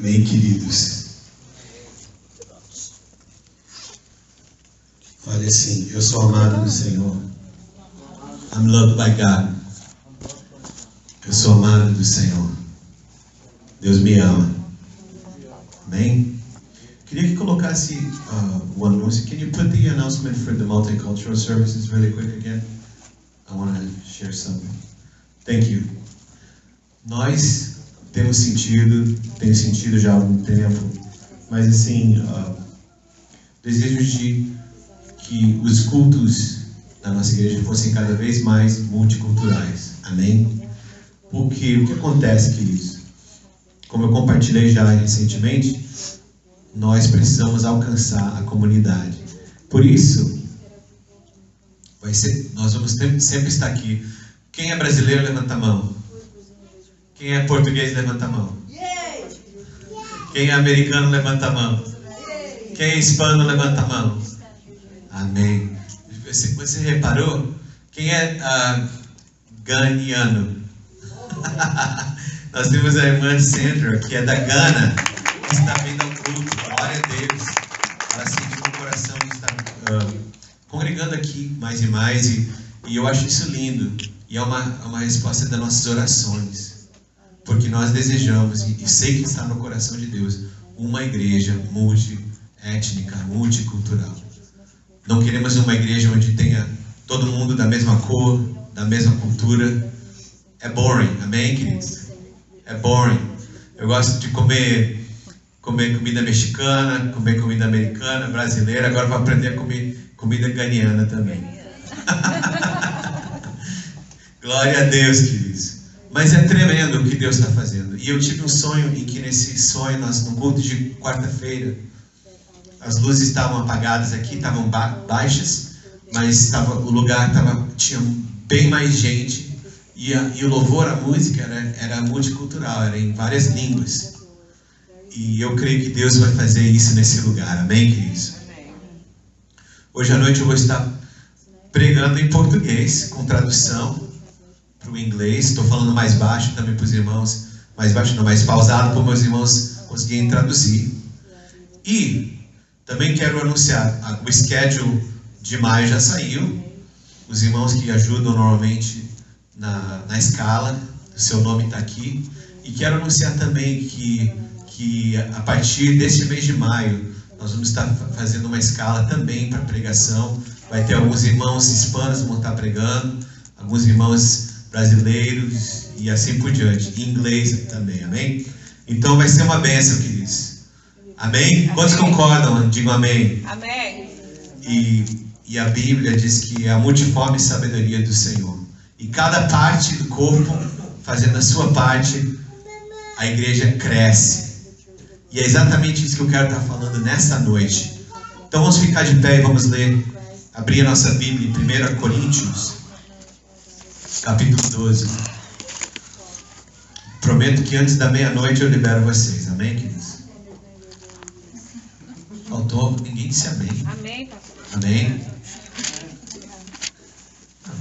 Amém, queridos? Fale assim: eu sou amado do Senhor. I'm loved by God. Eu sou amado do Senhor. Deus me ama. Amém? Queria que colocasse o anúncio. Can you put the announcement for the multicultural services really quick again? I want to share something. Thank you. Nós tenho sentido já há algum tempo, mas assim, desejo de que os cultos da nossa igreja fossem cada vez mais multiculturais. Amém? Porque o que acontece, queridos? Como eu compartilhei já recentemente, nós precisamos alcançar a comunidade. Por isso, nós vamos sempre estar aqui. Quem é brasileiro, levanta a mão. Quem é português, levanta a mão. Quem é americano, levanta a mão. Quem é hispano, levanta a mão. Amém. Você reparou? Quem é ganiano? Nós temos a irmã Sandra, que é da Gana, que está vindo ao culto. Glória a Deus. Ela sentiu no coração de estar congregando aqui mais e mais. E eu acho isso lindo. E é uma resposta das nossas orações. Porque nós desejamos, e sei que está no coração de Deus, uma igreja multiétnica, multicultural. Não queremos uma igreja onde tenha todo mundo da mesma cor, da mesma cultura. É boring, amém, queridos? É boring. Eu gosto de comer comida mexicana, comer comida americana, brasileira. Agora vou aprender a comer comida ganiana também. Glória a Deus, queridos. Mas é tremendo o que Deus está fazendo. E eu tive um sonho em que nesse sonho, no culto de quarta-feira, as luzes estavam apagadas aqui, estavam baixas, mas o lugar tinha bem mais gente. E o louvor, a música era multicultural, era em várias línguas. E eu creio que Deus vai fazer isso nesse lugar. Amém, queridos? Hoje à noite eu vou estar pregando em português, com tradução para o inglês. Estou falando mais baixo também para os irmãos, mais baixo não, mais pausado para os meus irmãos conseguirem traduzir. E também quero anunciar, o schedule de maio já saiu. Os irmãos que ajudam normalmente na escala, o seu nome está aqui. E quero anunciar também que a partir deste mês de maio, nós vamos estar fazendo uma escala também para pregação. Vai ter alguns irmãos hispanos que vão estar pregando, alguns irmãos brasileiros e assim por diante, em inglês também, amém? Então vai ser uma bênção, queridos. Amém? Quantos concordam? Digam amém. Amém. E a Bíblia diz que é a multiforme sabedoria do Senhor. E cada parte do corpo, fazendo a sua parte, a igreja cresce. E é exatamente isso que eu quero estar falando nessa noite. Então vamos ficar de pé e vamos ler, abrir a nossa Bíblia em 1 Coríntios, capítulo 12. Prometo que antes da meia-noite eu libero vocês. Amém, queridos? Faltou? Ninguém disse amém. Amém, pastor. Amém.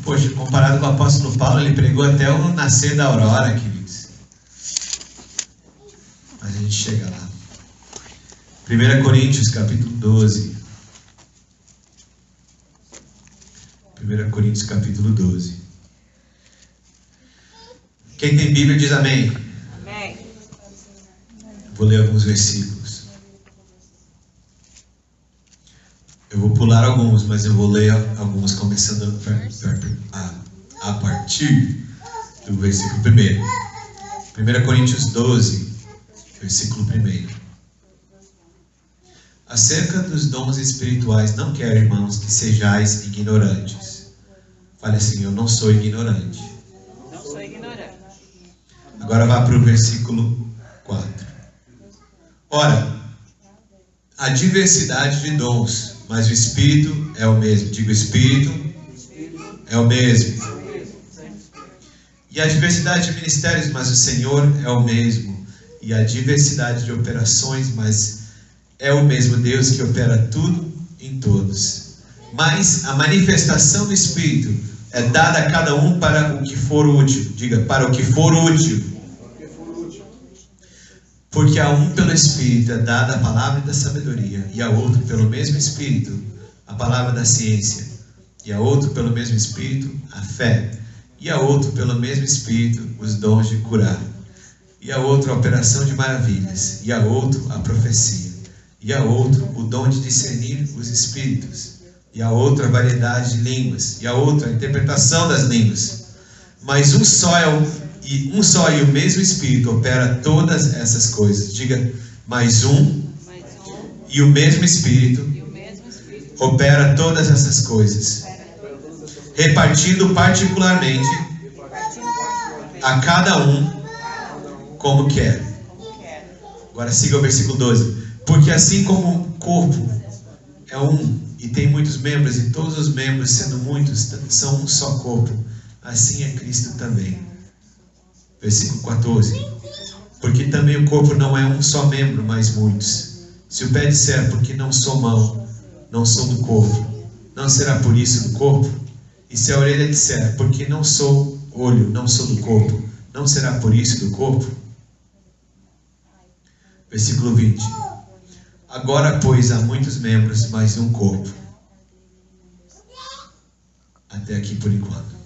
Poxa, comparado com o apóstolo Paulo, ele pregou até o nascer da aurora, queridos. Mas a gente chega lá. 1 Coríntios, capítulo 12. 1 Coríntios, capítulo 12. Quem tem Bíblia diz amém. Amém. Vou ler alguns versículos. Eu vou pular alguns, mas eu vou ler alguns começando a partir do versículo 1. 1 Coríntios 12, versículo 1. Acerca dos dons espirituais, não quero, irmãos, que sejais ignorantes. Fale assim: eu não sou ignorante. Não sou ignorante. Agora vá para o versículo 4. Ora, há diversidade de dons, mas o Espírito é o mesmo. Diga: o Espírito é o mesmo. E há diversidade de ministérios, mas o Senhor é o mesmo. E há diversidade de operações, mas é o mesmo Deus que opera tudo em todos. Mas a manifestação do Espírito é dada a cada um para o que for útil. Diga: para o que for útil. Porque a um pelo Espírito é dada a palavra da sabedoria, e a outro pelo mesmo Espírito a palavra da ciência, e a outro pelo mesmo Espírito a fé, e a outro pelo mesmo Espírito os dons de curar, e a outro a operação de maravilhas, e a outro a profecia, e a outro o dom de discernir os espíritos, e a outro a variedade de línguas, e a outro a interpretação das línguas. Mas um só e o mesmo Espírito opera todas essas coisas. Diga, mais um e o mesmo Espírito opera todas essas coisas, repartindo particularmente a cada um como quer. Agora siga o versículo 12. Porque assim como o corpo é um e tem muitos membros, e todos os membros, sendo muitos, são um só corpo, assim é Cristo também. Versículo 14. Porque também o corpo não é um só membro, mas muitos. Se o pé disser, porque não sou mão, não sou do corpo, não será por isso do corpo? E se a orelha disser, porque não sou olho, não sou do corpo, não será por isso do corpo? Versículo 20. Agora, pois, há muitos membros, mas um corpo. Até aqui por enquanto.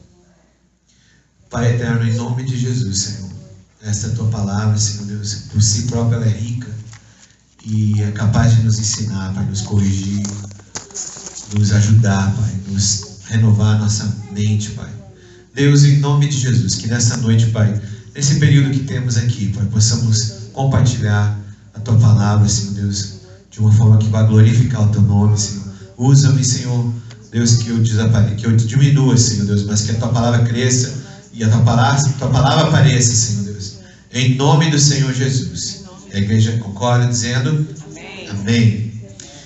Pai eterno, em nome de Jesus, Senhor, esta tua palavra, Senhor Deus, por si própria ela é rica e é capaz de nos ensinar, Pai, nos corrigir, nos ajudar, Pai, nos renovar a nossa mente, Pai. Deus, em nome de Jesus, que nesta noite, Pai, nesse período que temos aqui, Pai, possamos compartilhar a tua palavra, Senhor Deus, de uma forma que vá glorificar o teu nome, Senhor. Usa-me, Senhor Deus, que eu diminua, Senhor Deus, mas que a tua palavra cresça e a tua palavra apareça, Senhor Deus. Em nome do Senhor Jesus. A igreja concorda dizendo amém. Amém.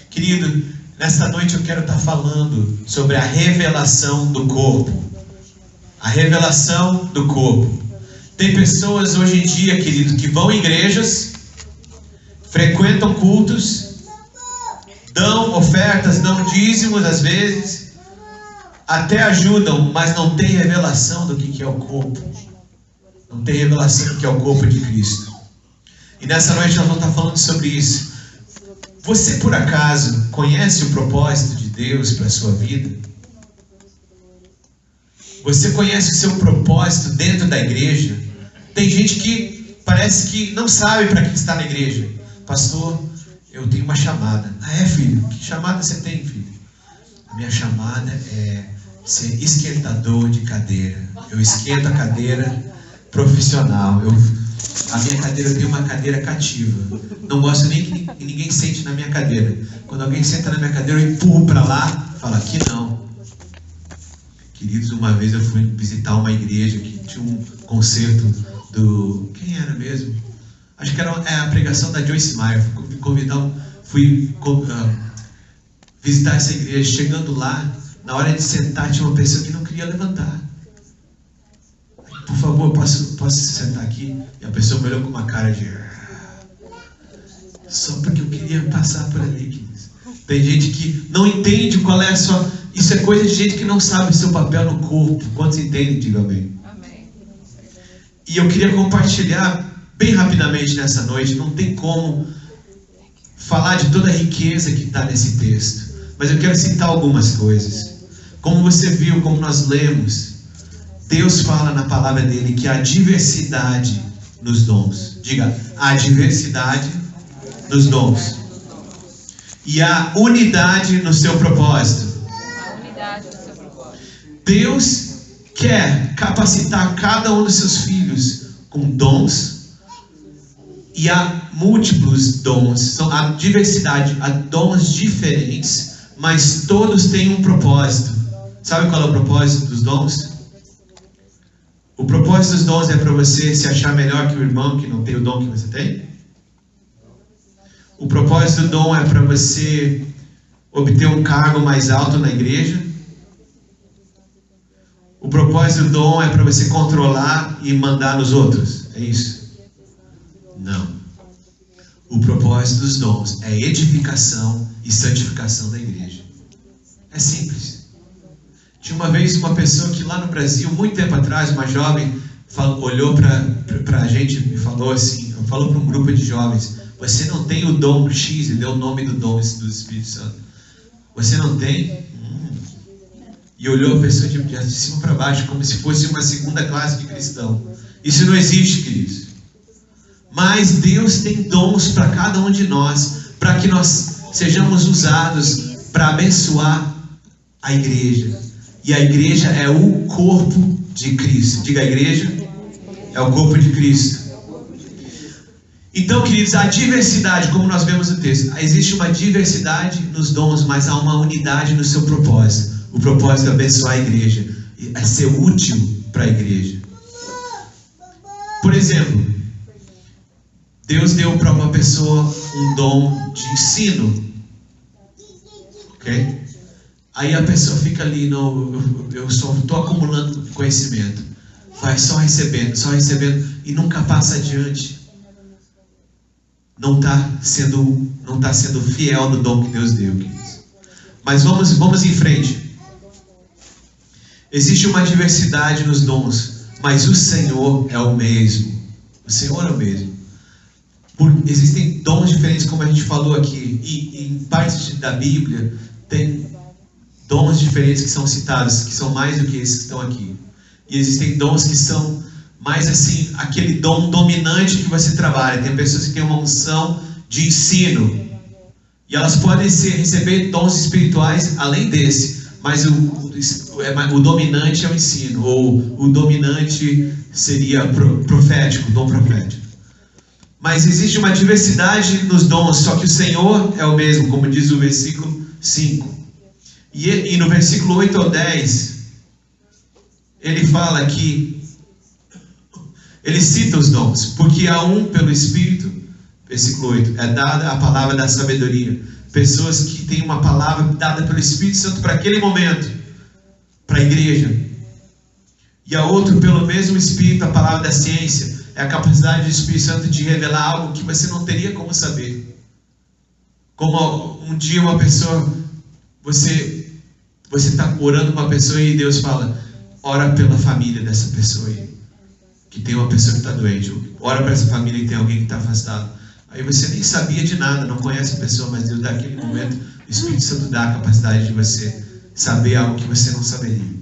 Querido, nesta noite eu quero estar falando sobre a revelação do corpo. A revelação do corpo. Tem pessoas hoje em dia, querido, que vão em igrejas, frequentam cultos, dão ofertas, dão dízimos às vezes, até ajudam, mas não tem revelação do que é o corpo. Não tem revelação do que é o corpo de Cristo. E nessa noite nós vamos estar falando sobre isso. Você por acaso conhece o propósito de Deus para a sua vida? Você conhece o seu propósito dentro da igreja? Tem gente que parece que não sabe para que está na igreja. Pastor, eu tenho uma chamada. Ah, é, filho? Que chamada você tem, filho? A minha chamada é ser esquentador de cadeira. Eu esquento a cadeira profissional. A minha cadeira, eu tenho uma cadeira cativa. Não gosto nem que ninguém sente na minha cadeira. Quando alguém senta na minha cadeira, eu empurro para lá, falo, aqui não. Queridos, uma vez eu fui visitar uma igreja que tinha um concerto do... Quem era mesmo? Acho que era a pregação da Joyce Meyer. Fui visitar essa igreja. Chegando lá, na hora de sentar, tinha uma pessoa que não queria levantar. Por favor, posso sentar aqui? E a pessoa me olhou com uma cara de... Só porque eu queria passar por ali. Tem gente que não entende qual é a sua... Isso é coisa de gente que não sabe o seu papel no corpo. Quantos entendem? Diga amém. Amém. E eu queria compartilhar bem rapidamente nessa noite. Não tem como falar de toda a riqueza que está nesse texto. Mas eu quero citar algumas coisas. Como você viu, como nós lemos, Deus fala na palavra dele que há diversidade nos dons. Diga, há diversidade nos dons. E há unidade no seu propósito. Deus quer capacitar cada um dos seus filhos com dons. E há múltiplos dons. Há diversidade, há dons diferentes, mas todos têm um propósito. Sabe qual é o propósito dos dons? O propósito dos dons é para você se achar melhor que o irmão que não tem o dom que você tem? O propósito do dom é para você obter um cargo mais alto na igreja? O propósito do dom é para você controlar e mandar nos outros? É isso? Não. O propósito dos dons é edificação e santificação da igreja. É simples. Tinha uma vez uma pessoa que lá no Brasil, muito tempo atrás, uma jovem, olhou para a gente e falou assim, falou para um grupo de jovens: você não tem o dom X, ele deu o nome do dom do Espírito Santo. Você não tem? E olhou a pessoa de cima para baixo, como se fosse uma segunda classe de cristão. Isso não existe, queridos. Mas Deus tem dons para cada um de nós, para que nós sejamos usados para abençoar a igreja. E a igreja é o corpo de Cristo. Diga: a igreja é o corpo de Cristo. Então, queridos, a diversidade, como nós vemos no texto, existe uma diversidade nos dons, mas há uma unidade no seu propósito. O propósito é abençoar a igreja, é ser útil para a igreja. Por exemplo, Deus deu para uma pessoa um dom de ensino, ok? Aí a pessoa fica ali, eu só estou acumulando conhecimento, vai só recebendo e nunca passa adiante. Não está sendo fiel no dom que Deus deu, queridos. Mas vamos em frente. Existe uma diversidade nos dons, mas o Senhor é o mesmo. O Senhor é o mesmo. Existem dons diferentes, como a gente falou aqui, e em partes da Bíblia tem dons diferentes que são citados, que são mais do que esses que estão aqui. E existem dons que são mais assim, aquele dom dominante que você trabalha. Tem pessoas que têm uma unção de ensino, e elas podem receber dons espirituais além desse, mas o dominante é o ensino, ou o dominante seria profético, dom profético. Mas existe uma diversidade nos dons, só que o Senhor é o mesmo, como diz o versículo 5. E no versículo 8 ao 10, ele fala que, ele cita os dons, porque a um pelo Espírito, versículo 8, é dada a palavra da sabedoria. Pessoas que têm uma palavra dada pelo Espírito Santo para aquele momento, para a igreja. E a outro pelo mesmo Espírito, a palavra da ciência. É a capacidade do Espírito Santo de revelar algo que você não teria como saber. Como um dia uma pessoa, você está orando com uma pessoa e Deus fala: ora pela família dessa pessoa aí, que tem uma pessoa que está doente. Ora para essa família que tem alguém que está afastado. Aí você nem sabia de nada, não conhece a pessoa, mas Deus, naquele momento, o Espírito Santo dá a capacidade de você saber algo que você não saberia.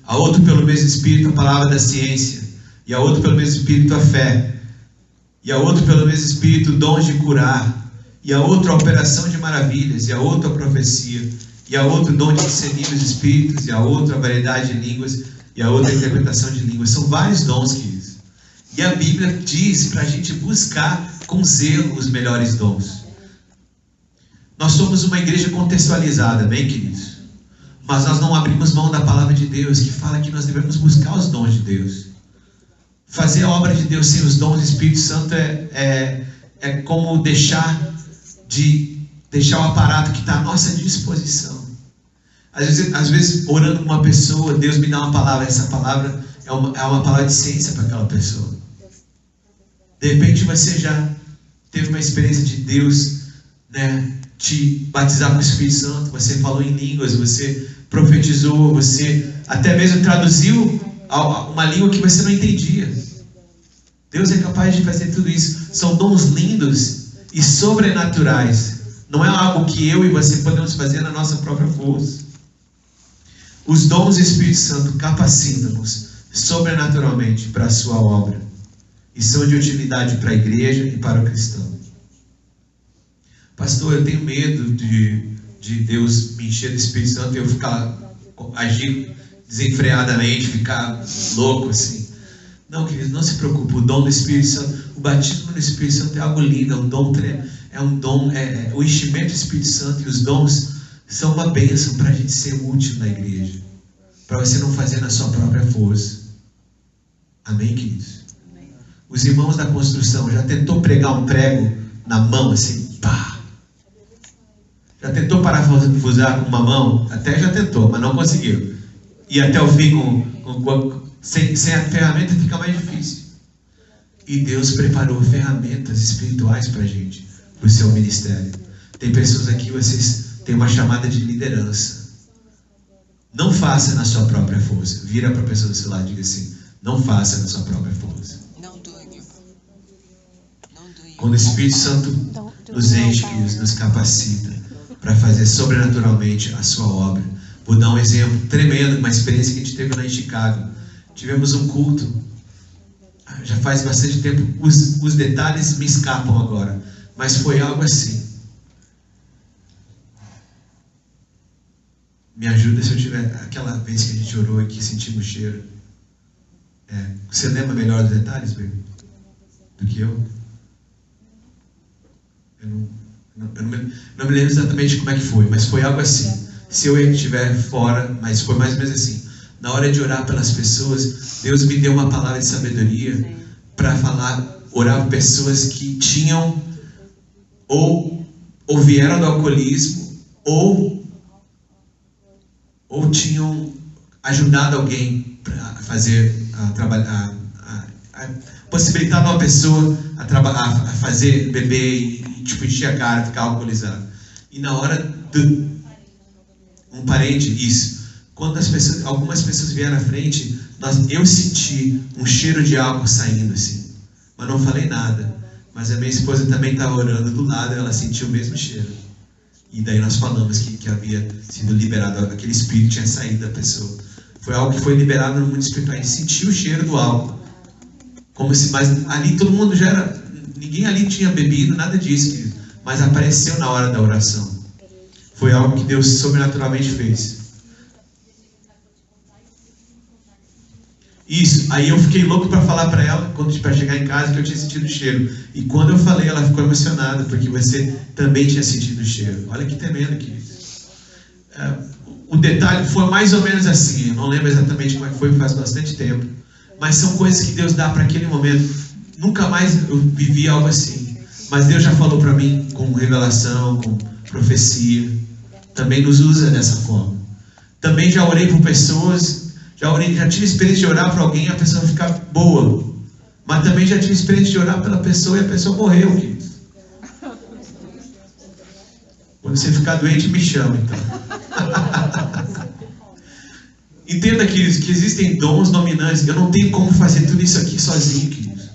A outro pelo mesmo Espírito, a palavra da ciência. E a outro pelo mesmo Espírito, a fé. E a outro pelo mesmo Espírito, dons de curar. E a outro a operação de maravilhas. E a outro a profecia. E a outro dom de discernir os espíritos. E a outro a variedade de línguas. E a outra a interpretação de línguas. São vários dons, queridos. E a Bíblia diz para a gente buscar com zelo os melhores dons. Nós somos uma igreja contextualizada, bem, queridos? Mas nós não abrimos mão da palavra de Deus, que fala que nós devemos buscar os dons de Deus. Fazer a obra de Deus sem os dons do Espírito Santo é como deixar o aparato que está à nossa disposição. Às vezes, orando com uma pessoa, Deus me dá uma palavra. Essa palavra é uma palavra de ciência para aquela pessoa. De repente você já teve uma experiência de Deus, né, te batizar com o Espírito Santo. Você falou em línguas, você profetizou, você até mesmo traduziu uma língua que você não entendia. Deus é capaz de fazer tudo isso. São dons lindos e sobrenaturais. Não é algo que eu e você podemos fazer na nossa própria força. Os dons do Espírito Santo capacitam-nos sobrenaturalmente para a sua obra. E são de utilidade para a igreja e para o cristão. Pastor, eu tenho medo de Deus me encher do Espírito Santo e eu agir desenfreadamente, ficar louco assim. Não, querido, não se preocupe. O dom do Espírito Santo, o batismo no Espírito Santo é algo lindo, é um dom, o enchimento do Espírito Santo e os dons são uma bênção para a gente ser útil na igreja, para você não fazer na sua própria força. Amém, queridos? Amém. Os irmãos da construção, já tentou pregar um prego na mão assim, pá? Já tentou parafusar com uma mão? Até já tentou, mas não conseguiu. E até o fim sem a ferramenta fica mais difícil. E Deus preparou ferramentas espirituais para a gente, para o seu ministério. Tem pessoas aqui, vocês têm uma chamada de liderança. Não faça na sua própria força. Vira para a pessoa do seu lado e diga assim: não faça na sua própria força. Não, Túlio. Quando o Espírito Santo nos enche, nos capacita para fazer sobrenaturalmente a sua obra. Vou dar um exemplo tremendo, uma experiência que a gente teve lá em Chicago. Tivemos um culto, já faz bastante tempo, os detalhes me escapam agora, mas foi algo assim. Me ajuda se eu tiver, aquela vez que a gente orou e que sentimos o cheiro. Você lembra melhor dos detalhes, baby? Do que eu? Eu não me lembro exatamente como é que foi, mas foi algo assim. Se eu estiver fora, mas foi mais ou menos assim. Na hora de orar pelas pessoas, Deus me deu uma palavra de sabedoria para orar por pessoas que tinham ou vieram do alcoolismo ou tinham ajudado alguém para fazer possibilitar uma pessoa a fazer beber e tipo encher a cara, ficar alcoolizado. E na hora um parente, isso. Quando algumas pessoas vieram à frente, eu senti um cheiro de álcool saindo assim, mas não falei nada. Mas a minha esposa também estava orando do lado, ela sentiu o mesmo cheiro. E daí nós falamos que havia sido liberado, aquele espírito tinha saído da pessoa. Foi algo que foi liberado no mundo espiritual. A gente sentiu o cheiro do álcool. Mas ali todo mundo já era, ninguém ali tinha bebido, nada disso, querido. Mas apareceu na hora da oração. Foi algo que Deus sobrenaturalmente fez. Isso, aí eu fiquei louco para falar para ela, para chegar em casa, que eu tinha sentido o cheiro. E quando eu falei, ela ficou emocionada, porque você também tinha sentido o cheiro. Olha que tremendo, querido. O detalhe foi mais ou menos assim, eu não lembro exatamente como é que foi, faz bastante tempo. Mas são coisas que Deus dá para aquele momento. Nunca mais eu vivi algo assim. Mas Deus já falou para mim com revelação, com profecia. Também nos usa dessa forma. Também já orei por pessoas... Já tive experiência de orar para alguém e a pessoa ficar boa. Mas também já tive experiência de orar pela pessoa e a pessoa morreu, querido. Quando você ficar doente, me chama, então. Entenda, queridos, que existem dons dominantes. Eu não tenho como fazer tudo isso aqui sozinho, queridos.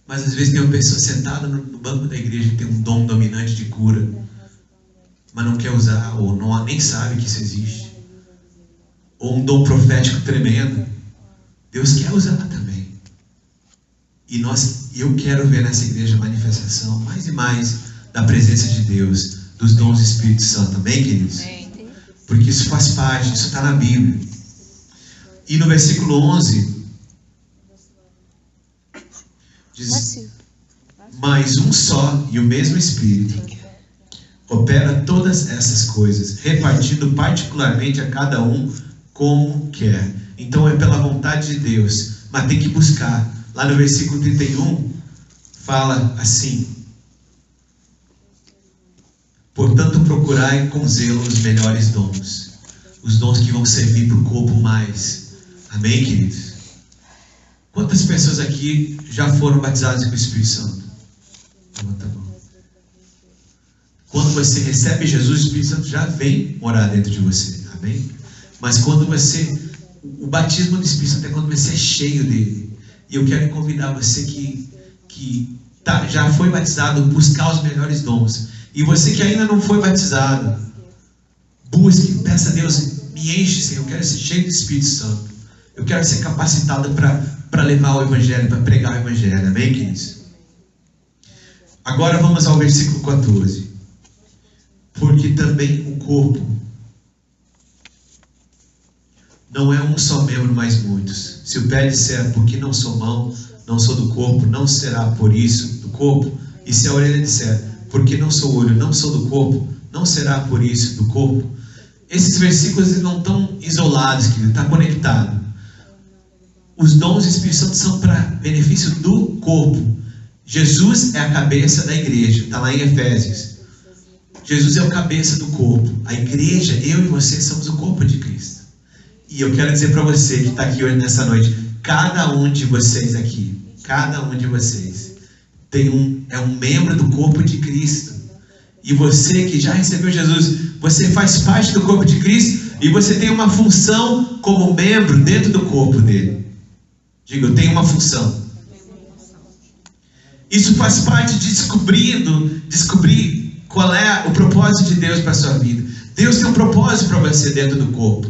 Mas às vezes tem uma pessoa sentada no banco da igreja que tem um dom dominante de cura, mas não quer usar, ou nem sabe que isso existe. Ou um dom profético tremendo. Deus quer usar também. E eu quero ver nessa igreja a manifestação mais e mais da presença de Deus, dos dons do Espírito Santo. Amém, queridos? Porque isso faz parte, isso está na Bíblia. E no versículo 11 diz: mas um só e o mesmo Espírito opera todas essas coisas, repartindo particularmente a cada um como quer. Então é pela vontade de Deus, mas tem que buscar. Lá no versículo 31 fala assim: portanto procurai com zelo os melhores dons, os dons que vão servir para o corpo mais. Amém, queridos? Quantas pessoas aqui já foram batizadas com o Espírito Santo? Levanta a mão. Quando você recebe Jesus, o Espírito Santo já vem morar dentro de você. Amém? Mas quando o batismo do Espírito Santo é quando você é cheio dele. E eu quero convidar você que já foi batizado, buscar os melhores dons. E você que ainda não foi batizado, busque, peça a Deus, me enche, Senhor, eu quero ser cheio do Espírito Santo. Eu quero ser capacitado para levar o Evangelho, para pregar o Evangelho. Amém, queridos? Agora vamos ao versículo 14. Porque também o corpo não é um só membro, mas muitos. Se o pé disser, porque não sou mão, não sou do corpo, não será por isso do corpo. E se a orelha disser, porque não sou olho, não sou do corpo, não será por isso do corpo. Esses versículos não estão isolados, querido, está conectado. Os dons do Espírito Santo são para benefício do corpo. Jesus é a cabeça da igreja, está lá em Efésios. Jesus é o cabeça do corpo. A igreja, eu e você, somos o corpo de Cristo. E eu quero dizer para você que está aqui hoje nessa noite, cada um de vocês aqui, cada um de vocês é um membro do corpo de Cristo. E você que já recebeu Jesus, você faz parte do corpo de Cristo e você tem uma função como membro dentro do corpo dele. Diga, eu tenho uma função. Isso faz parte de descobrir qual é o propósito de Deus para a sua vida. Deus tem um propósito para você dentro do corpo.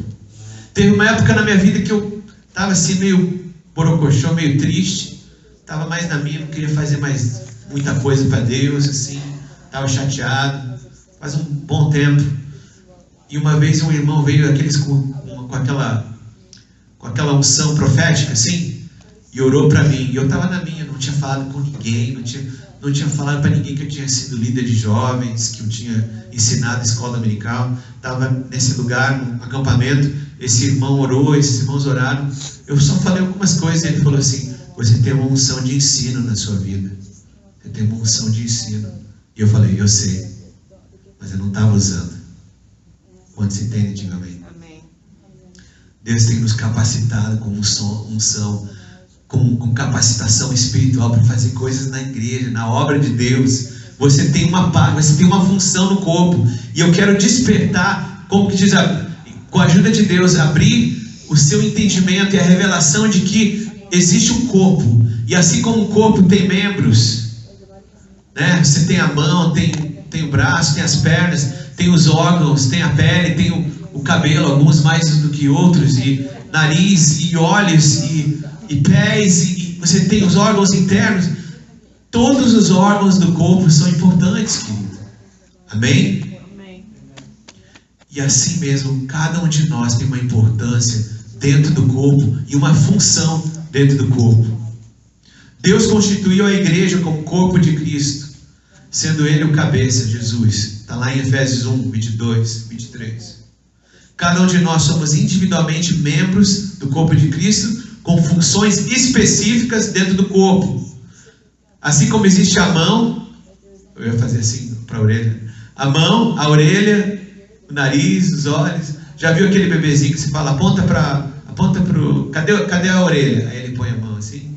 Teve uma época na minha vida que eu estava assim meio borocochô, meio triste. Estava mais na minha, não queria fazer mais muita coisa para Deus, assim. Estava chateado. Faz um bom tempo. E uma vez um irmão veio com aquela unção profética, assim, e orou para mim. E eu estava na minha, não tinha falado com ninguém, não tinha falado para ninguém que eu tinha sido líder de jovens, que eu tinha ensinado escola dominical. Estava nesse lugar, no acampamento. Esse irmão orou, esses irmãos oraram. Eu só falei algumas coisas e ele falou assim: você tem uma unção de ensino na sua vida. Você tem uma unção de ensino. E eu falei: eu sei, mas eu não estava usando. Quando se entende, diga amém. Amém. Deus tem nos capacitado com unção, com capacitação espiritual para fazer coisas na igreja, na obra de Deus. Você tem uma parte, você tem uma função no corpo. E eu quero despertar, como que diz, com a ajuda de Deus, abrir o seu entendimento e a revelação de que existe um corpo. E assim como o corpo tem membros, né? Você tem a mão, tem o braço, tem as pernas, tem os órgãos, tem a pele, tem o cabelo, alguns mais do que outros, e nariz, e olhos, e pés, e você tem os órgãos internos. Todos os órgãos do corpo são importantes, querido. Amém? Amém. E assim mesmo, cada um de nós tem uma importância dentro do corpo e uma função dentro do corpo. Deus constituiu a igreja como corpo de Cristo, sendo Ele o cabeça, Jesus. Está lá em Efésios 1, 22, 23. Cada um de nós somos individualmente membros do corpo de Cristo, com funções específicas dentro do corpo. Assim como existe a mão, eu ia fazer assim para a orelha, a mão, a orelha, o nariz, os olhos. Já viu aquele bebezinho que se fala, aponta pro, cadê a orelha? Aí ele põe a mão assim,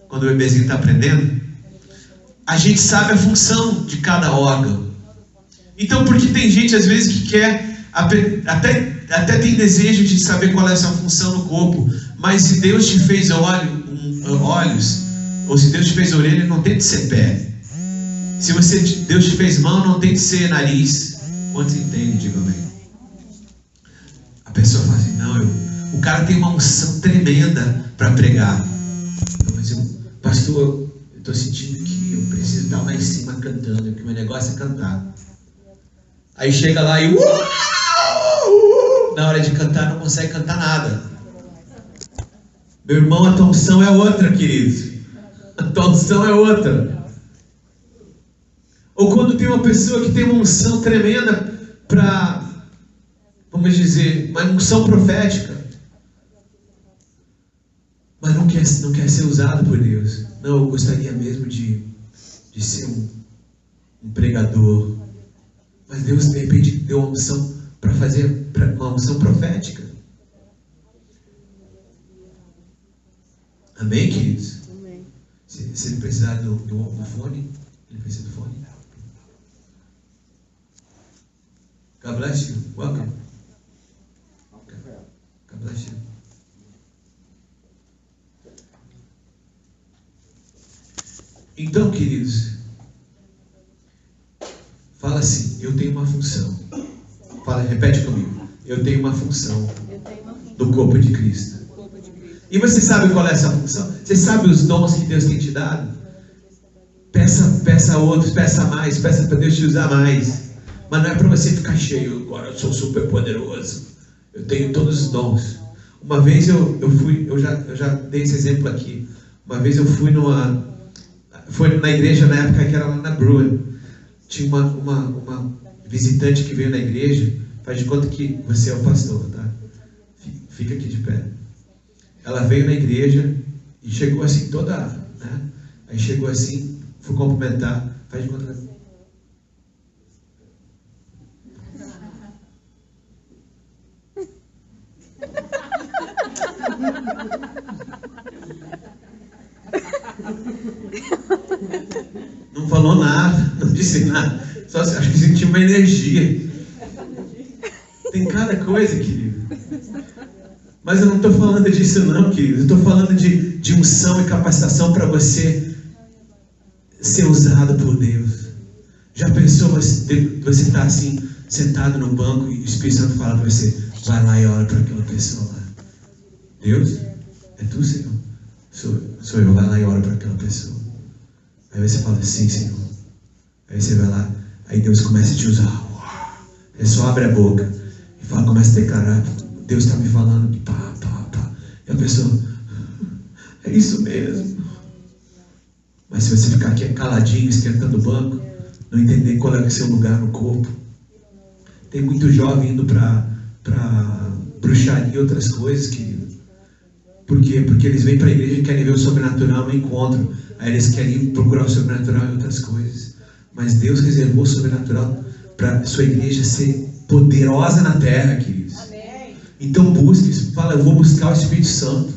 quando o bebezinho está aprendendo. A gente sabe a função de cada órgão. Então, porque tem gente às vezes que quer, até tem desejo de saber qual é essa função no corpo, mas se Deus te fez olhos, ou se Deus te fez orelha, não tente ser pé. Se Deus te fez mão, não tente ser nariz. Quantos entendem? Diga amém. A pessoa fala assim, não, o cara tem uma unção tremenda para pregar. Não, mas pastor, eu estou sentindo que eu preciso estar lá em cima cantando, que o meu negócio é cantar. Aí chega lá e na hora de cantar não consegue cantar nada. Meu irmão, a tua unção é outra, querido. A tua unção é outra. Ou quando tem uma pessoa que tem uma unção tremenda para, vamos dizer, uma unção profética, mas não quer ser usado por Deus. Não, eu gostaria mesmo de ser um pregador. Mas Deus de repente deu uma unção para fazer uma unção profética. Amém, queridos? Amém. Se ele precisar do fone, ele precisa do fone. God bless you. Welcome. God bless you. Então, queridos, fala assim, eu tenho uma função. Fala, repete comigo. Eu tenho uma função do corpo de Cristo. E você sabe qual é essa função? Você sabe os dons que Deus tem te dado? Peça a outros, peça mais, peça para Deus te usar mais. Mas não é para você ficar cheio, agora eu sou super poderoso. Eu tenho todos os dons. Uma vez eu já dei esse exemplo aqui. Uma vez eu fui foi na igreja na época que era lá na Bruin. Tinha uma visitante que veio na igreja. Faz de conta que você é o pastor, tá? Fica aqui de pé. Ela veio na igreja e chegou assim toda, né? Aí chegou assim, fui cumprimentar. Faz de conta que... Não falou nada, não disse nada. Só acho que sentiu uma energia. Tem cada coisa, querido. Mas eu não estou falando disso não, querido. Eu estou falando de unção e capacitação para você ser usado por Deus? Já pensou você estar assim, sentado no banco e o Espírito Santo fala para você, vai lá e ora para aquela pessoa lá. Deus? É tu, Senhor? Sou eu, vai lá e ora para aquela pessoa. Aí você fala, sim, Senhor. Aí você vai lá, aí Deus começa a te usar. Você só abre a boca e fala, começa a declarar, Deus está me falando, pá. E a pessoa, é isso mesmo. Mas se você ficar aqui caladinho, esquentando o banco, não entender qual é o seu lugar no corpo. Tem muito jovem indo para bruxaria e outras coisas, querido. Por quê? Porque eles vêm para a igreja e querem ver o sobrenatural, não encontram. Aí eles querem procurar o sobrenatural em outras coisas. Mas Deus reservou o sobrenatural para a sua igreja ser poderosa na terra, queridos. Então busque, fala, eu vou buscar o Espírito Santo.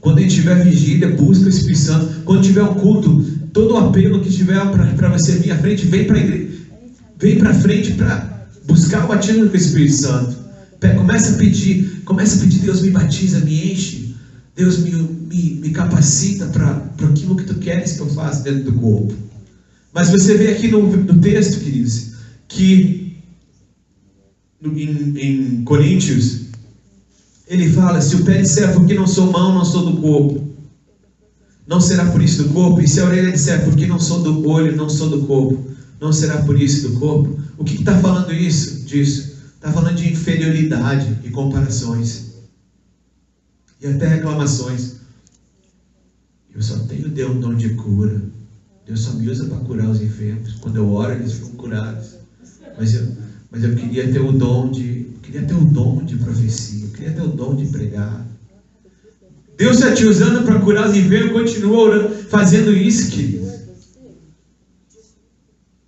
Quando a gente tiver vigília, busca o Espírito Santo. Quando tiver um culto, todo o apelo que tiver para você vir à frente, vem para a igreja, vem para frente para buscar o batismo com o Espírito Santo. Começa a pedir, Deus me batiza, me enche. Deus me capacita para aquilo que tu queres que eu faça dentro do corpo. Mas você vê aqui no texto, queridos, que em Coríntios, ele fala, se o pé disser, porque não sou mão, não sou do corpo, não será por isso do corpo. E se a orelha disser, porque não sou do olho, não sou do corpo, não será por isso do corpo. O que está falando disso? Está falando de inferioridade e comparações. E até reclamações. Eu só tenho um dom de cura. Deus só me usa para curar os enfermos. Quando eu oro, eles ficam curados. Mas eu queria ter o dom de profecia. Eu queria ter o dom de pregar. Deus está te usando para curar os enfermos. Continua orando, fazendo isso, querido.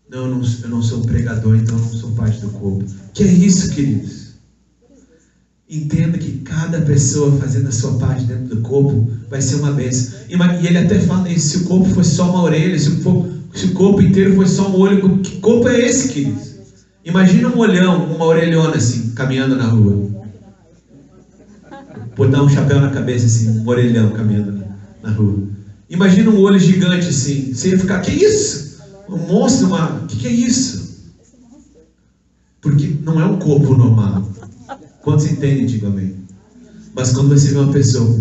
Não, eu não sou pregador, então eu não sou parte do corpo. Que é isso, queridos? Entenda que cada pessoa fazendo a sua parte dentro do corpo vai ser uma bênção. E ele até fala isso, se o corpo fosse só uma orelha, se o corpo inteiro fosse só um olho, que corpo é esse, queridos? Imagina um olhão, uma orelhona assim, caminhando na rua. Botar um chapéu na cabeça assim, um orelhão caminhando na rua. Imagina um olho gigante assim, você ia ficar, que isso? Um monstro, que é isso? Porque não é um corpo normal. Quantos entendem, digo amém. Mas quando você vê uma pessoa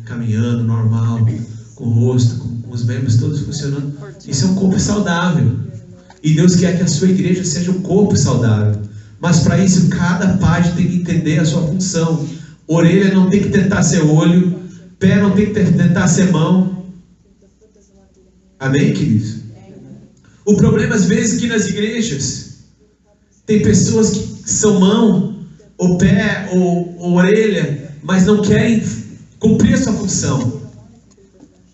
caminhando normal, com o rosto, com os membros todos funcionando, isso é um corpo saudável. E Deus quer que a sua igreja seja um corpo saudável. Mas para isso, cada parte tem que entender a sua função. Orelha não tem que tentar ser olho, pé não tem que tentar ser mão. Amém, queridos? O problema às vezes é que nas igrejas tem pessoas que são mão, ou pé, ou orelha, mas não querem cumprir a sua função.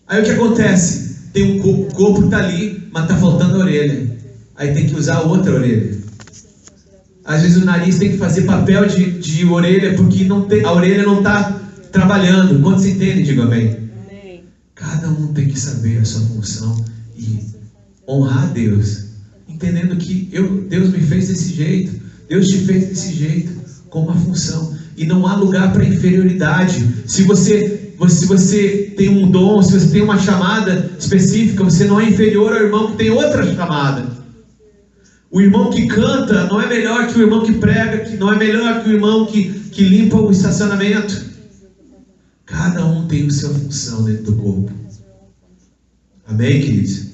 Aí o que acontece? Tem um corpo que está ali, mas está faltando a orelha. Aí tem que usar outra orelha. Às vezes o nariz tem que fazer papel de orelha, porque a orelha não está trabalhando. Quantos entendem? Digo amém. Cada um tem que saber a sua função e honrar a Deus, entendendo que Deus me fez desse jeito, Deus te fez desse jeito, com uma função, e não há lugar para inferioridade. Se você tem um dom, se você tem uma chamada específica, você não é inferior ao irmão que tem outra chamada. O irmão que canta não é melhor que o irmão que prega, que não é melhor que o irmão que limpa o estacionamento. Cada um tem a sua função dentro do corpo. Amém, queridos?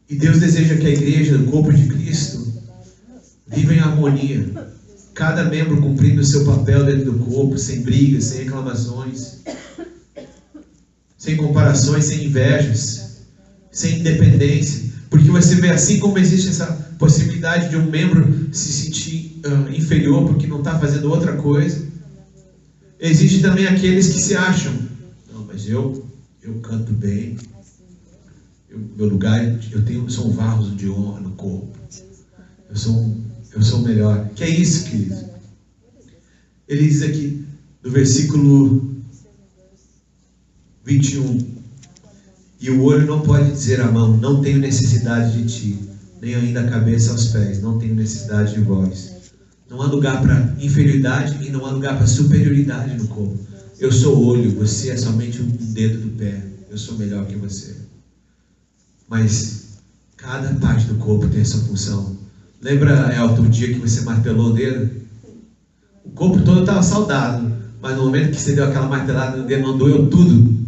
E Deus deseja que a igreja, o corpo de Cristo, viva em harmonia. Cada membro cumprindo o seu papel dentro do corpo, sem brigas, sem reclamações, sem comparações, sem invejas, sem independência. Porque você vê, assim como existe essa possibilidade de um membro se sentir inferior porque não está fazendo outra coisa, existe também aqueles que se acham, não, mas eu canto bem, meu lugar, sou um vaso de honra no corpo, eu sou o melhor. Que é isso, querido? Ele diz aqui, no versículo 21, e o olho não pode dizer à mão, não tenho necessidade de ti, nem ainda a cabeça aos pés, não tenho necessidade de vós. Não há lugar para inferioridade e não há lugar para superioridade no corpo. Eu sou o olho, você é somente um dedo do pé, eu sou melhor que você. mas cada parte do corpo tem a sua função. Lembra, Elton, o dia que você martelou o dedo? O corpo todo estava saudável, mas no momento que você deu aquela martelada no dedo, não doeu tudo.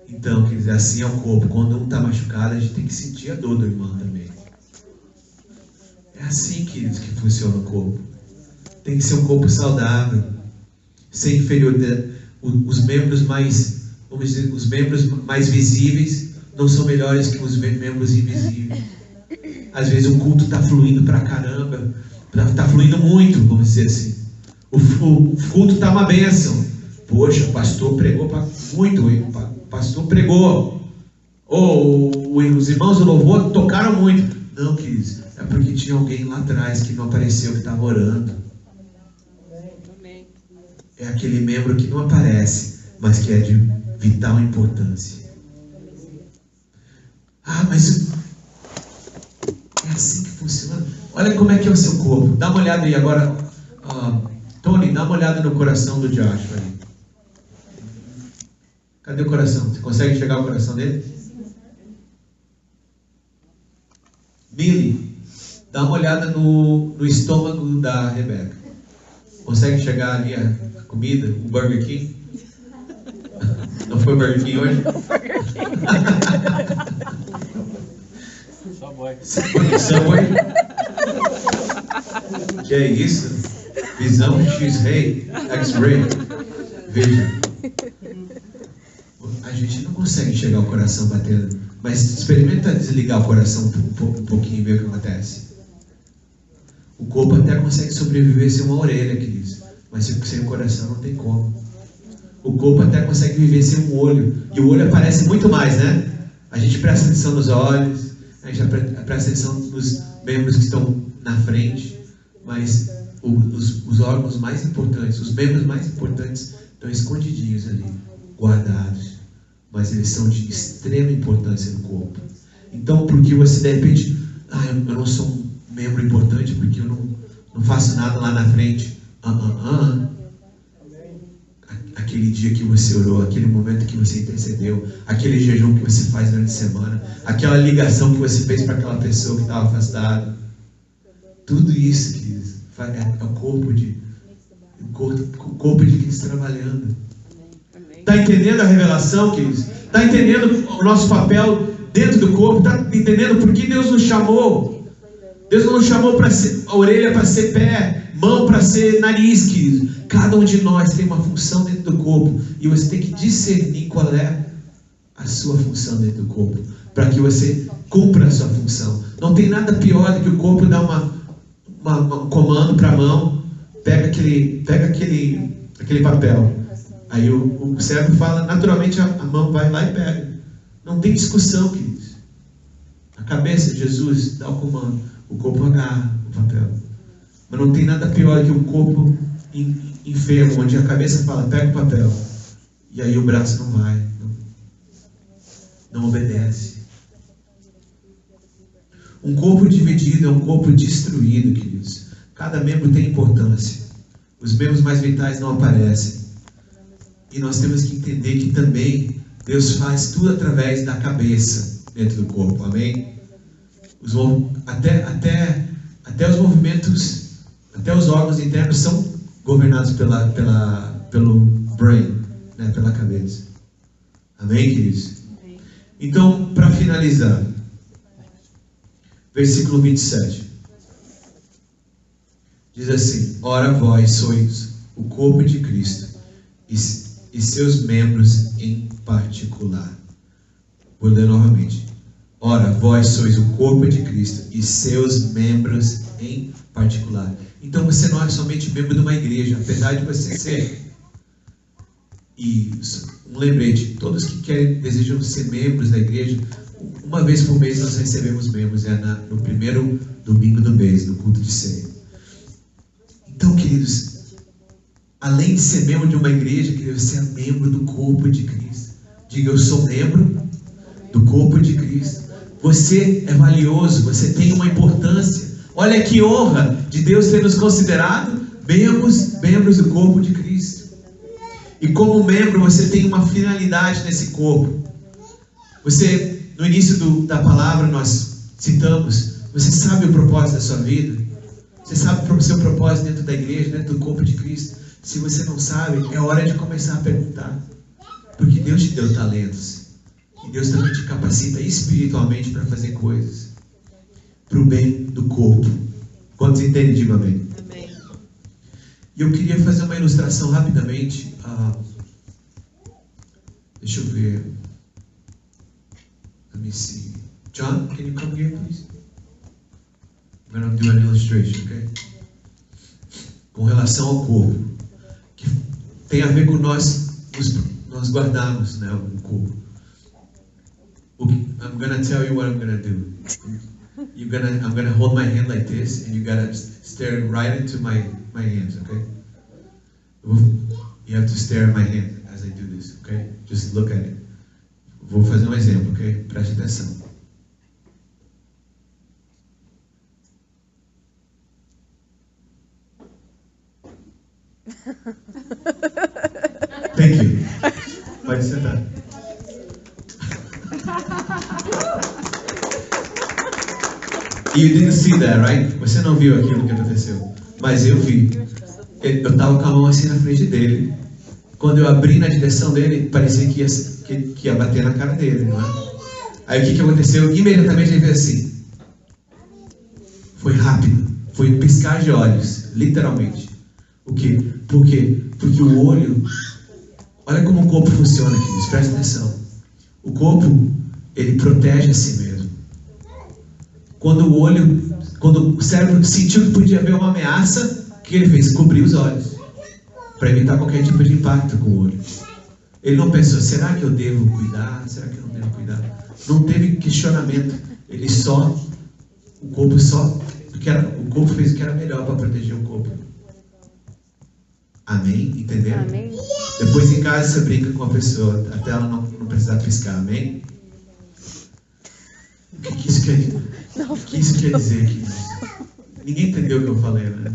Então, quer dizer, assim é o corpo. Quando um está machucado, a gente tem que sentir a dor do irmão também. É assim, queridos, que funciona o corpo. Tem que ser um corpo saudável, sem inferioridade. Os membros mais, vamos dizer, os membros mais visíveis não são melhores que os membros invisíveis. Às vezes o culto está fluindo pra caramba, está fluindo muito, vamos dizer assim. O culto está uma bênção. Poxa, o pastor pregou muito, o pastor pregou. Ou os irmãos do louvor tocaram muito. Não, queridos, é porque tinha alguém lá atrás que não apareceu, que estava orando. É aquele membro que não aparece, mas que é de vital importância. Ah, mas é assim que funciona. Olha como é que é o seu corpo. Dá uma olhada aí agora. Tony, dá uma olhada no coração do Joshua aí. Cadê o coração? Você consegue chegar ao coração dele? Millie, dá uma olhada no estômago da Rebeca. Consegue chegar ali a comida? O Burger King? Não foi o Burger King hoje? Subway? Que é isso? Visão X-ray, X-ray. Veja. A gente não consegue chegar ao coração batendo, mas experimenta desligar o coração um pouquinho e ver o que acontece. O corpo até consegue sobreviver sem uma orelha, queridos, mas sem o coração não tem como. O corpo até consegue viver sem um olho, e o olho aparece muito mais, né? A gente presta atenção nos olhos, a gente presta atenção nos membros que estão na frente, mas os órgãos mais importantes, os membros mais importantes estão escondidinhos ali, guardados, mas eles são de extrema importância no corpo. Então, porque você de repente, eu não sou um membro importante porque eu não faço nada lá na frente. Aquele dia que você orou, aquele momento que você intercedeu, aquele jejum que você faz durante a semana, aquela ligação que você fez para aquela pessoa que estava afastada, tudo isso, queridos, é o corpo de Cristo trabalhando. Está entendendo a revelação, queridos? Está entendendo o nosso papel dentro do corpo? Está entendendo por que Deus nos chamou? Deus não nos chamou para ser a orelha, para ser pé, mão para ser nariz, queridos. Cada um de nós tem uma função dentro do corpo e você tem que discernir qual é a sua função dentro do corpo, para que você cumpra a sua função. Não tem nada pior do que o corpo dar um comando para a mão, pega aquele papel. Aí o cérebro fala, naturalmente a mão vai lá e pega. Não tem discussão, queridos. A cabeça de Jesus dá o comando, o corpo agarra o papel. Mas não tem nada pior que um corpo enfermo, onde a cabeça fala, pega o papel. E aí o braço não vai, não obedece. Um corpo dividido é um corpo destruído, queridos. Cada membro tem importância. Os membros mais vitais não aparecem. E nós temos que entender que também Deus faz tudo através da cabeça dentro do corpo, amém? Até os movimentos, até os órgãos internos são governados pelo brain, né? Pela cabeça. Amém, queridos? Amém. Então, para finalizar, versículo 27. Diz assim: ora vós sois o corpo de Cristo e seus membros em particular. Vou ler novamente. Ora, vós sois o corpo de Cristo e seus membros em particular. Então você não é somente membro de uma igreja, apesar de você ser. E um lembrete, todos que desejam ser membros da igreja, uma vez por mês nós recebemos membros, no primeiro domingo do mês, no culto de ceia. Então, queridos, além de ser membro de uma igreja, queridos, você é membro do corpo de Cristo. Diga, eu sou membro do corpo de Cristo. Você é valioso, você tem uma importância. Olha que honra de Deus ter nos considerado membros do corpo de Cristo. E como membro, você tem uma finalidade nesse corpo. Você No início da palavra nós citamos, você sabe o propósito da sua vida? Você sabe o seu propósito dentro da igreja, dentro do corpo de Cristo? Se você não sabe, é hora de começar a perguntar. Porque Deus te deu talentos. E Deus também te capacita espiritualmente para fazer coisas para o bem do corpo. Quantos entendem? Diga amém. Amém. E eu queria fazer uma ilustração rapidamente. Deixa eu ver. Let me see. John, can you come here, please? I'm going to do an illustration, okay? Com relação ao corpo, que tem a ver com nós guardarmos, né, o corpo. I'm going to tell you what I'm going to do. I'm going to hold my hand like this, and you got to stare right into my hands, okay? You have to stare at my hand as I do this, okay? Just look at it. Vou fazer um exemplo, ok? Preste atenção. Thank you. Pode sentar. You didn't see that, right? Você não viu aquilo que aconteceu, mas eu vi. Eu estava com a mão assim na frente dele. Quando eu abri na direção dele, parecia que ia bater na cara dele, não é? Aí o que aconteceu? Imediatamente ele fez assim. Foi rápido. Foi um piscar de olhos, literalmente. O quê? Por quê? Porque o olho... Olha como o corpo funciona, queridos. Presta atenção. O corpo, ele protege a si mesmo. Quando o cérebro sentiu que podia haver uma ameaça, o que ele fez? Cobriu os olhos. Para evitar qualquer tipo de impacto com o olho. Ele não pensou, será que eu devo cuidar? Será que eu não devo cuidar? Não teve questionamento. O corpo fez o que era melhor para proteger o corpo. Amém? Entenderam? Amém. Depois em casa você brinca com a pessoa, até ela não precisar piscar, amém? O que isso quer dizer aqui? Ninguém entendeu o que eu falei, né?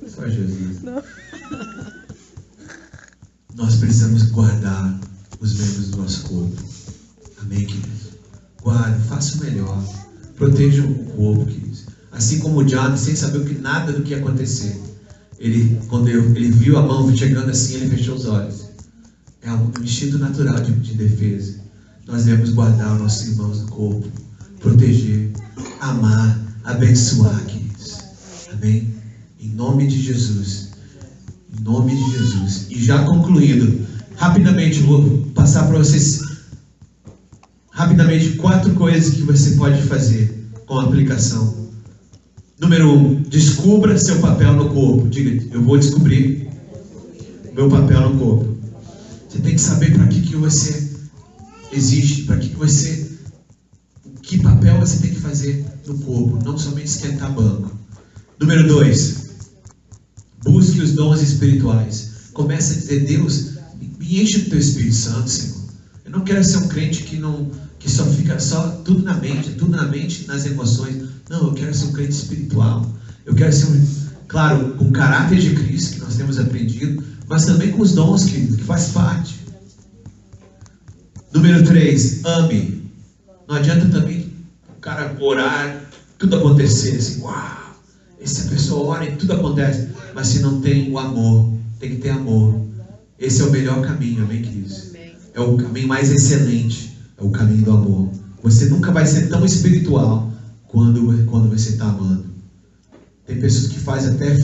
Só Jesus. Não. Nós precisamos guardar os membros do nosso corpo. Amém, queridos? Guarde, faça o melhor. Proteja o corpo, queridos. Assim como o John, sem saber nada do que ia acontecer. Quando ele viu a mão chegando assim, ele fechou os olhos. É um instinto natural de defesa. Nós devemos guardar os nossos irmãos do corpo. Proteger, amar, abençoar, queridos. Amém? Em nome de Jesus. Em nome de Jesus. E já concluindo, rapidamente eu vou passar para vocês rapidamente 4 coisas que você pode fazer com a aplicação. Número 1, descubra seu papel no corpo. Diga, eu vou descobrir meu papel no corpo. Você tem que saber para que você existe, que papel você tem que fazer no corpo, não somente esquentar banco. Número 2, busque os dons espirituais. Comece a dizer, Deus, me enche do teu Espírito Santo, Senhor. Eu não quero ser um crente que só fica tudo na mente, nas emoções. Não, eu quero ser um crente espiritual. Eu quero ser claro, com o caráter de Cristo que nós temos aprendido, mas também com os dons que faz parte. Número 3, ame. Não adianta também o cara orar, tudo acontecer assim, uau, essa pessoa ora e tudo acontece, mas se não tem o amor, tem que ter amor. Esse é o melhor caminho, amém, queridos? É o caminho mais excelente, é o caminho do amor. Você nunca vai ser tão espiritual quando você está amando. Tem pessoas que fazem até,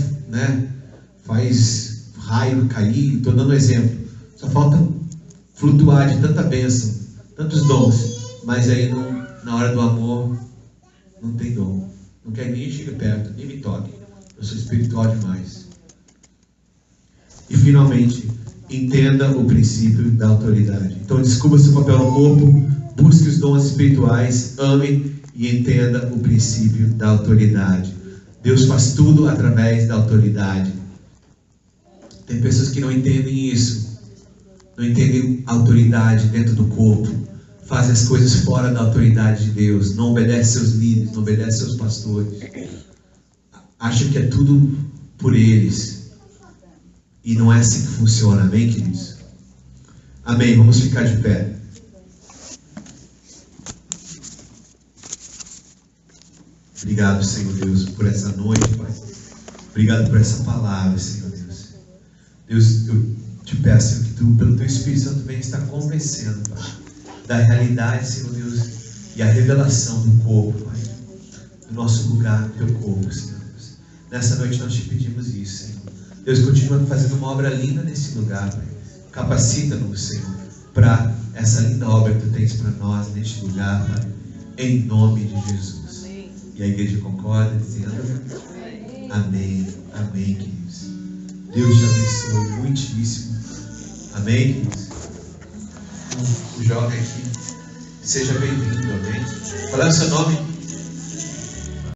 faz raio cair, estou dando um exemplo. Só falta flutuar de tanta bênção, tantos dons, mas aí na hora do amor não tem dom. Não quer nem chegar perto, nem me toque. Eu sou espiritual demais. E finalmente, entenda o princípio da autoridade. Então descubra seu papel no corpo, busque os dons espirituais, ame e entenda o princípio da autoridade. Deus faz tudo através da autoridade. Tem pessoas que não entendem isso. Não entendem a autoridade dentro do corpo. Fazem as coisas fora da autoridade de Deus. Não obedecem seus líderes, não obedecem seus pastores. Acham que é tudo por eles. E não é assim que funciona, amém, queridos? Amém, vamos ficar de pé. Obrigado, Senhor Deus, por essa noite, Pai. Obrigado por essa palavra, Senhor Deus. Deus, eu te peço, Senhor, que Tu, pelo Teu Espírito Santo, venha estar convencendo, Pai, da realidade, Senhor Deus, e a revelação do corpo, Pai, do nosso lugar, do Teu corpo, Senhor Deus. Nessa noite nós te pedimos isso, Senhor. Deus, continua fazendo uma obra linda nesse lugar, Pai. Capacita-nos, Senhor, para essa linda obra que Tu tens para nós neste lugar, Pai, em nome de Jesus. Amém. E a igreja concorda, dizendo amém, amém, queridos. Deus te abençoe muitíssimo. Amém, queridos. O jovem aqui, seja bem-vindo, amém. Qual é o seu nome?